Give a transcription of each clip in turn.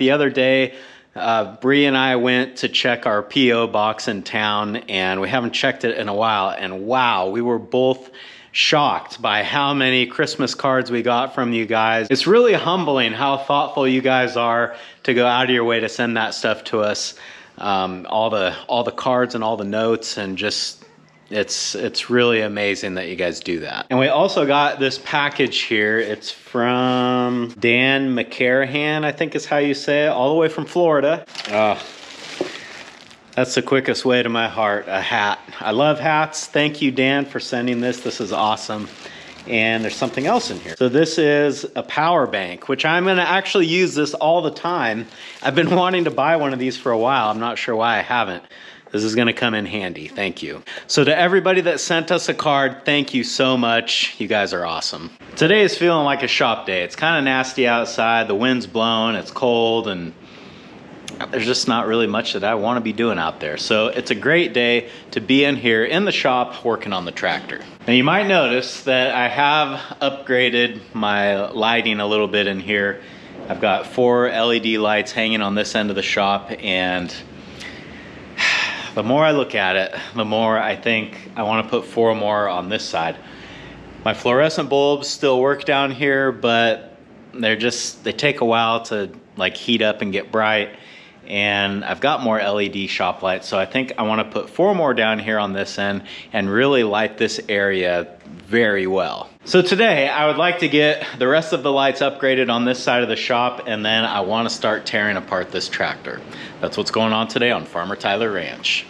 the other day, Bree and I went to check our P.O. box in town, and we haven't checked it in a while, and wow, we were both shocked by how many Christmas cards we got from you guys. It's really humbling how thoughtful you guys are to go out of your way to send that stuff to us. All the cards and all the notes, and just it's really amazing that you guys do that. And we also got this package here. It's from Dan McCarahan, I think is how you say it, all the way from Florida. That's the quickest way to my heart, a hat. I love hats. Thank you, Dan, for sending this. This is awesome. And there's something else in here. So this is a power bank, which I'm gonna actually use this all the time. I've been wanting to buy one of these for a while. I'm not sure why I haven't. This is gonna come in handy, thank you. So to everybody that sent us a card, thank you so much. You guys are awesome. Today is feeling like a shop day. It's kind of nasty outside, the wind's blowing, it's cold, and there's just not really much that I want to be doing out there. So it's a great day to be in here in the shop working on the tractor. Now you might notice that I have upgraded my lighting a little bit in here. I've got 4 LED lights hanging on this end of the shop, and the more I look at it, the more I think I want to put 4 more on this side. My fluorescent bulbs still work down here, but they take a while to like heat up and get bright. And I've got more LED shop lights, so I think I want to put 4 more down here on this end and really light this area very well. So today I would like to get the rest of the lights upgraded on this side of the shop, and then I want to start tearing apart this tractor. That's what's going on today on Farmer Tyler Ranch.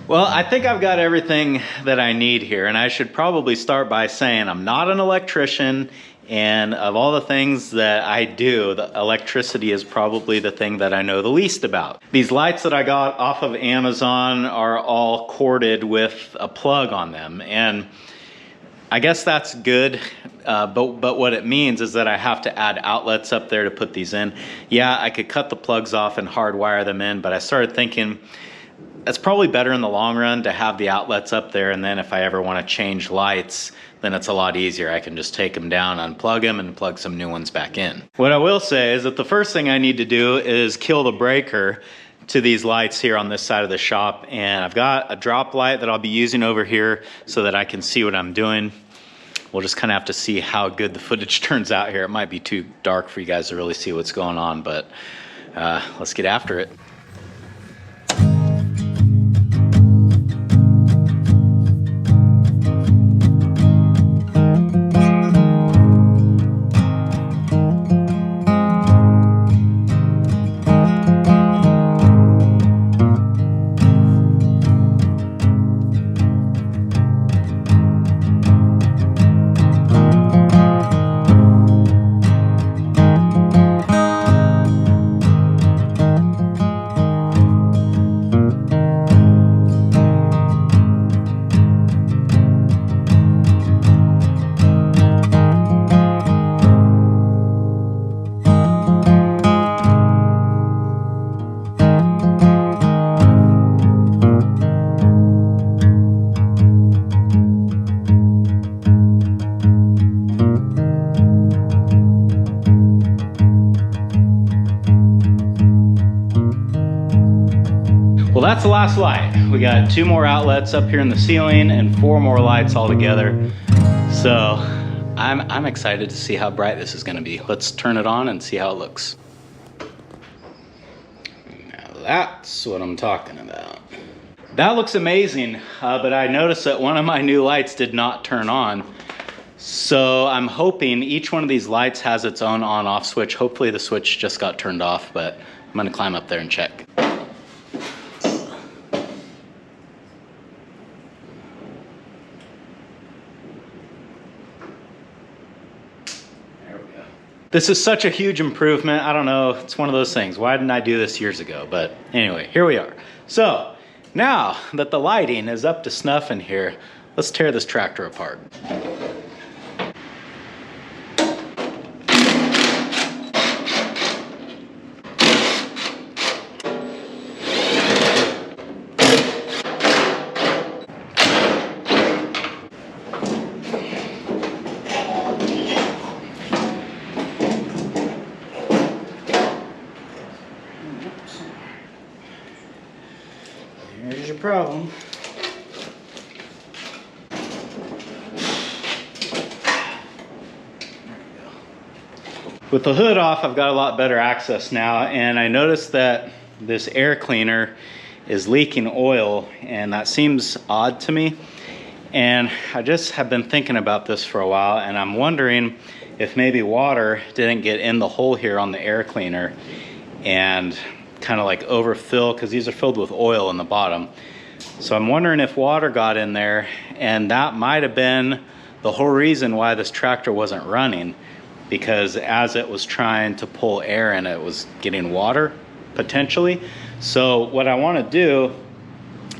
Well, I think I've got everything that I need here, and I should probably start by saying I'm not an electrician, and of all the things that I do, the electricity is probably the thing that I know the least about. These lights that I got off of Amazon are all corded with a plug on them, and I guess that's good, but what it means is that I have to add outlets up there to put these in. Yeah, I could cut the plugs off and hardwire them in, but I started thinking, it's probably better in the long run to have the outlets up there, and then if I ever want to change lights, then it's a lot easier. I can just take them down, unplug them, and plug some new ones back in. What I will say is that the first thing I need to do is kill the breaker to these lights here on this side of the shop, and I've got a drop light that I'll be using over here so that I can see what I'm doing. We'll just kind of have to see how good the footage turns out here. It might be too dark for you guys to really see what's going on, but let's get after it. Well, that's the last light. We got 2 more outlets up here in the ceiling and 4 more lights all together. So I'm excited to see how bright this is gonna be. Let's turn it on and see how it looks. Now that's what I'm talking about. That looks amazing, but I noticed that one of my new lights did not turn on. So I'm hoping each one of these lights has its own on-off switch. Hopefully the switch just got turned off, but I'm gonna climb up there and check. This is such a huge improvement. I don't know, it's one of those things. Why didn't I do this years ago? But anyway, here we are. So now that the lighting is up to snuff in here, let's tear this tractor apart. problem. With the hood off, I've got a lot better access now, and I noticed that this air cleaner is leaking oil, and that seems odd to me. And I just have been thinking about this for a while, and I'm wondering if maybe water didn't get in the hole here on the air cleaner and kind of like overfill, because these are filled with oil in the bottom. So I'm wondering if water got in there, and that might have been the whole reason why this tractor wasn't running, because as it was trying to pull air in, it was getting water potentially. So what I want to do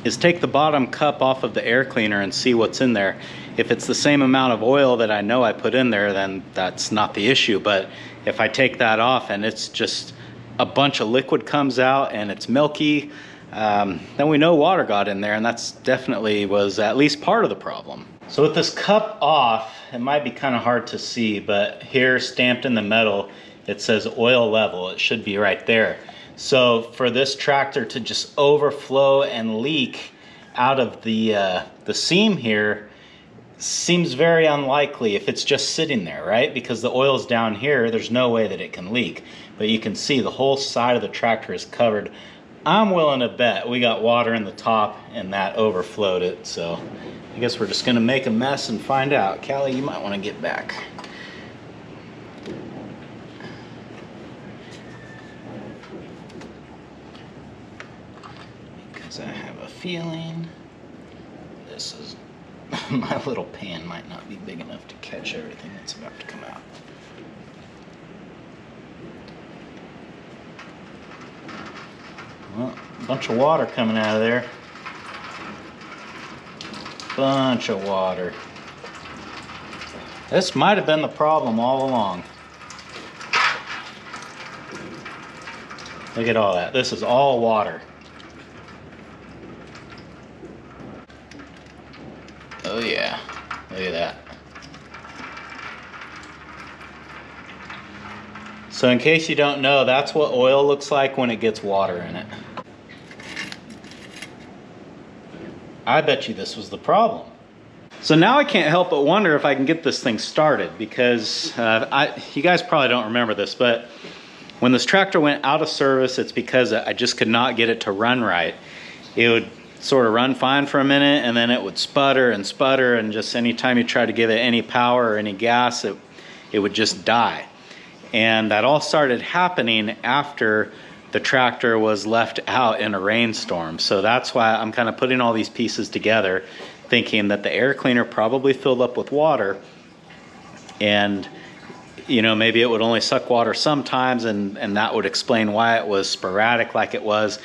is take the bottom cup off of the air cleaner and see what's in there. If it's the same amount of oil that I know I put in there, then that's not the issue. But if I take that off and it's just a bunch of liquid comes out and it's milky, then we know water got in there, and that's definitely was at least part of the problem. So with this cup off, it might be kind of hard to see, but here stamped in the metal, it says oil level. It should be right there. So for this tractor to just overflow and leak out of the seam here seems very unlikely if it's just sitting there, right? Because the oil's down here, there's no way that it can leak. But you can see the whole side of the tractor is covered. I'm willing to bet we got water in the top and that overflowed it. So I guess we're just gonna make a mess and find out. Callie, you might wanna get back. Because I have a feeling this is, my little pan might not be big enough to catch everything that's about to come out. Well, a bunch of water coming out of there. Bunch of water. This might have been the problem all along. Look at all that. This is all water. Oh yeah, look at that. So in case you don't know, that's what oil looks like when it gets water in it. I bet you this was the problem. So now I can't help but wonder if I can get this thing started, because you guys probably don't remember this, but when this tractor went out of service, it's because I just could not get it to run right. It would sort of run fine for a minute, and then it would sputter, and just anytime you try to give it any power or any gas, it would just die. And that all started happening after the tractor was left out in a rainstorm. So that's why I'm kind of putting all these pieces together, thinking that the air cleaner probably filled up with water, and you know, maybe it would only suck water sometimes, and that would explain why it was sporadic like it was,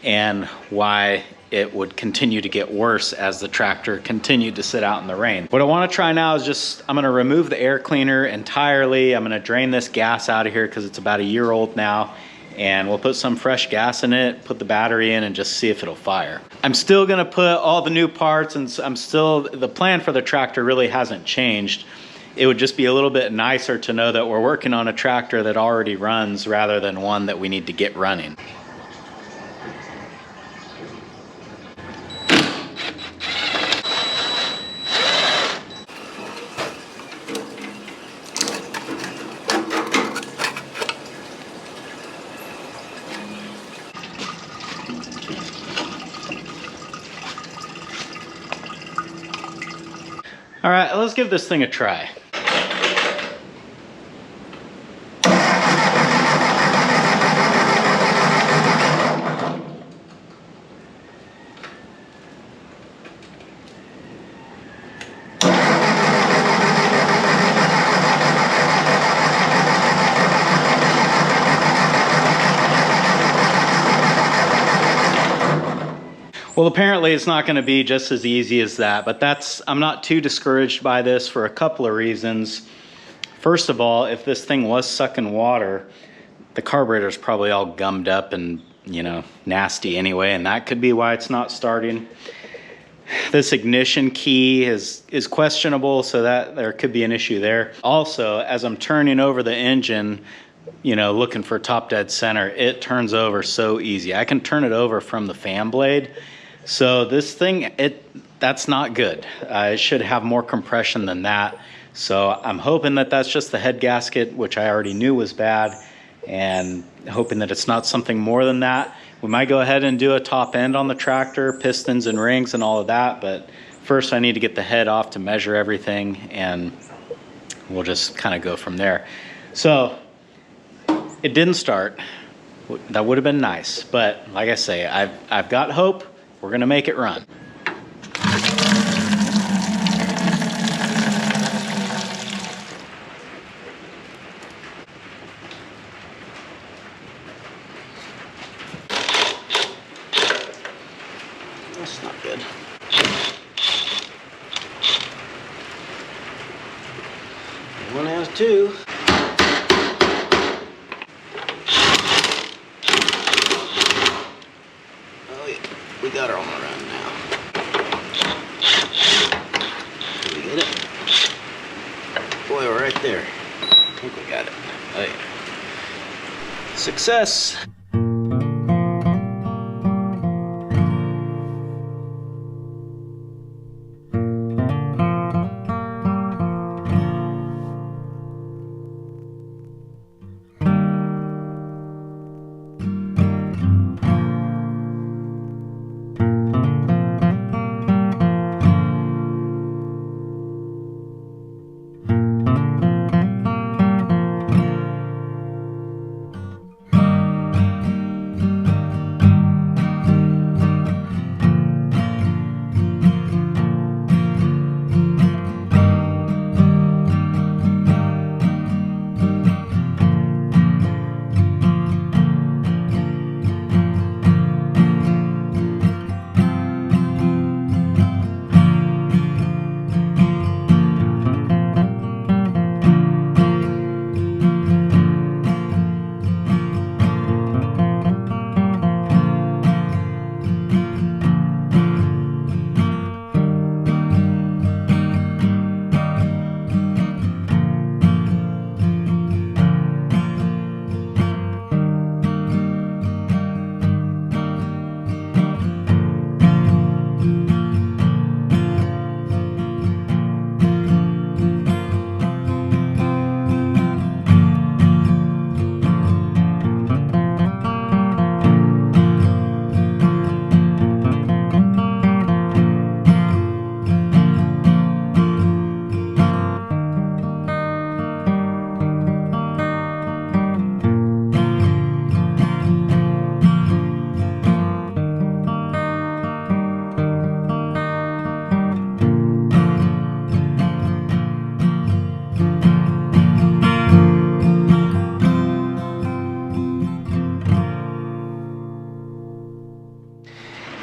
and why it would continue to get worse as the tractor continued to sit out in the rain. What I want to try now is I'm going to remove the air cleaner entirely. I'm going to drain this gas out of here because it's about a year old now, and we'll put some fresh gas in it, put the battery in, and just see if it'll fire. I'm still going to put all the new parts, and the plan for the tractor really hasn't changed. It would just be a little bit nicer to know that we're working on a tractor that already runs rather than one that we need to get running. All right, let's give this thing a try. Well, apparently it's not going to be just as easy as that, but I'm not too discouraged by this for a couple of reasons. First of all, if this thing was sucking water, the carburetor's probably all gummed up and, you know, nasty anyway, and that could be why it's not starting. This ignition key is questionable, so that there could be an issue there. Also, as I'm turning over the engine, you know, looking for top dead center, it turns over so easy. I can turn it over from the fan blade. So this thing, that's not good. It should have more compression than that. So I'm hoping that that's just the head gasket, which I already knew was bad, and hoping that it's not something more than that. We might go ahead and do a top end on the tractor, pistons and rings and all of that, but first I need to get the head off to measure everything, and we'll just kind of go from there. So it didn't start. That would have been nice, but like I say, I've got hope. We're gonna make it run. That's not good. One has two. Oh yeah, we got her on the run now. Did we get it? Boy, we're right there. I think we got it. Oh yeah. Success.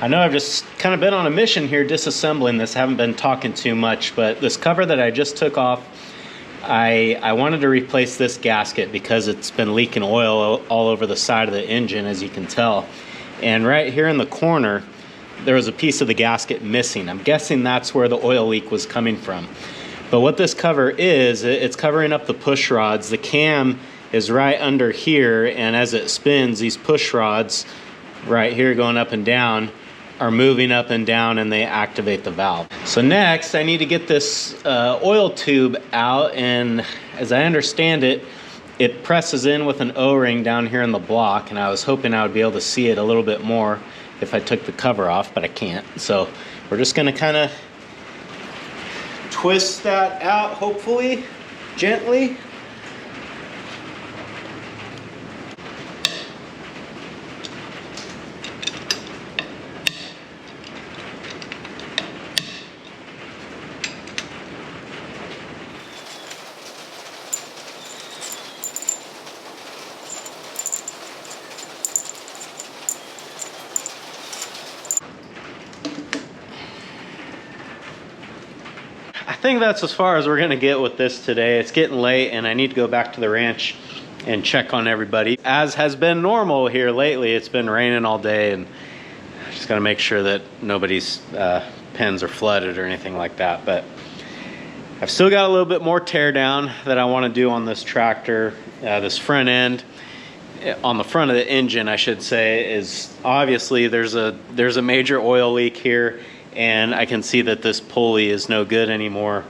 I know I've just kind of been on a mission here disassembling this, haven't been talking too much, but this cover that I just took off, I wanted to replace this gasket because it's been leaking oil all over the side of the engine, as you can tell. And right here in the corner, there was a piece of the gasket missing. I'm guessing that's where the oil leak was coming from. But what this cover is, it's covering up the push rods. The cam is right under here, and as it spins, these push rods right here going up and down are moving up and down, and they activate the valve. So next I need to get this oil tube out, and as I understand it, it presses in with an O-ring down here in the block, and I was hoping I would be able to see it a little bit more if I took the cover off, but I can't. So we're just gonna kind of twist that out, hopefully gently. I think that's as far as we're gonna get with this today. It's getting late and I need to go back to the ranch and check on everybody. As has been normal here lately, it's been raining all day, and I just gotta make sure that nobody's pens are flooded or anything like that. But I've still got a little bit more tear down that I wanna do on this tractor, this front end. on the front of the engine, I should say, is obviously there's a major oil leak here, and I can see that this pulley is no good anymore.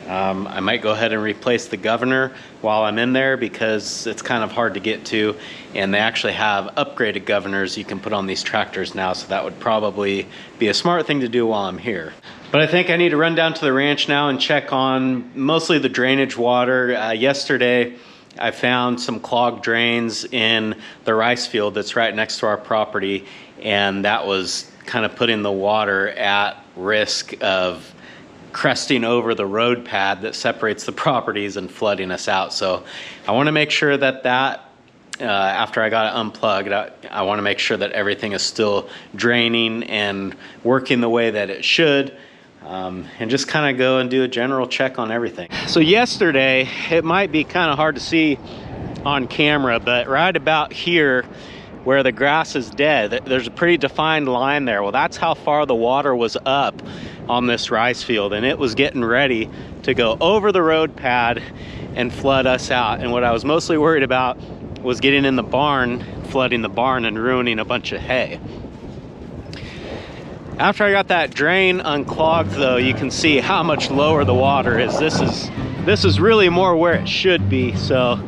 I might go ahead and replace the governor while I'm in there because it's kind of hard to get to, and they actually have upgraded governors you can put on these tractors now, so that would probably be a smart thing to do while I'm here. But I think I need to run down to the ranch now and check on mostly the drainage water. Yesterday I found some clogged drains in the rice field that's right next to our property, and that was kind of putting the water at risk of cresting over the road pad that separates the properties and flooding us out. So I want to make sure that after I got it unplugged, I want to make sure that everything is still draining and working the way that it should, and just kind of go and do a general check on everything. So yesterday, it might be kind of hard to see on camera, but right about here where the grass is dead, there's a pretty defined line there. Well, that's how far the water was up on this rice field, and it was getting ready to go over the road pad and flood us out. And what I was mostly worried about was getting in the barn, flooding the barn and ruining a bunch of hay. After I got that drain unclogged though, you can see how much lower the water is. This is really more where it should be, so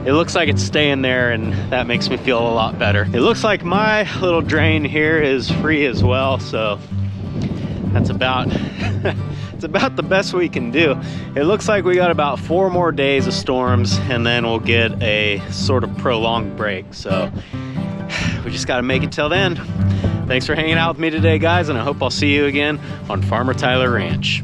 it looks like it's staying there, and that makes me feel a lot better. It looks like my little drain here is free as well, so that's about it's about the best we can do. It looks like we got about 4 more days of storms, and then we'll get a sort of prolonged break. So we just got to make it till then. Thanks for hanging out with me today, guys, and I hope I'll see you again on Farmer Tyler Ranch.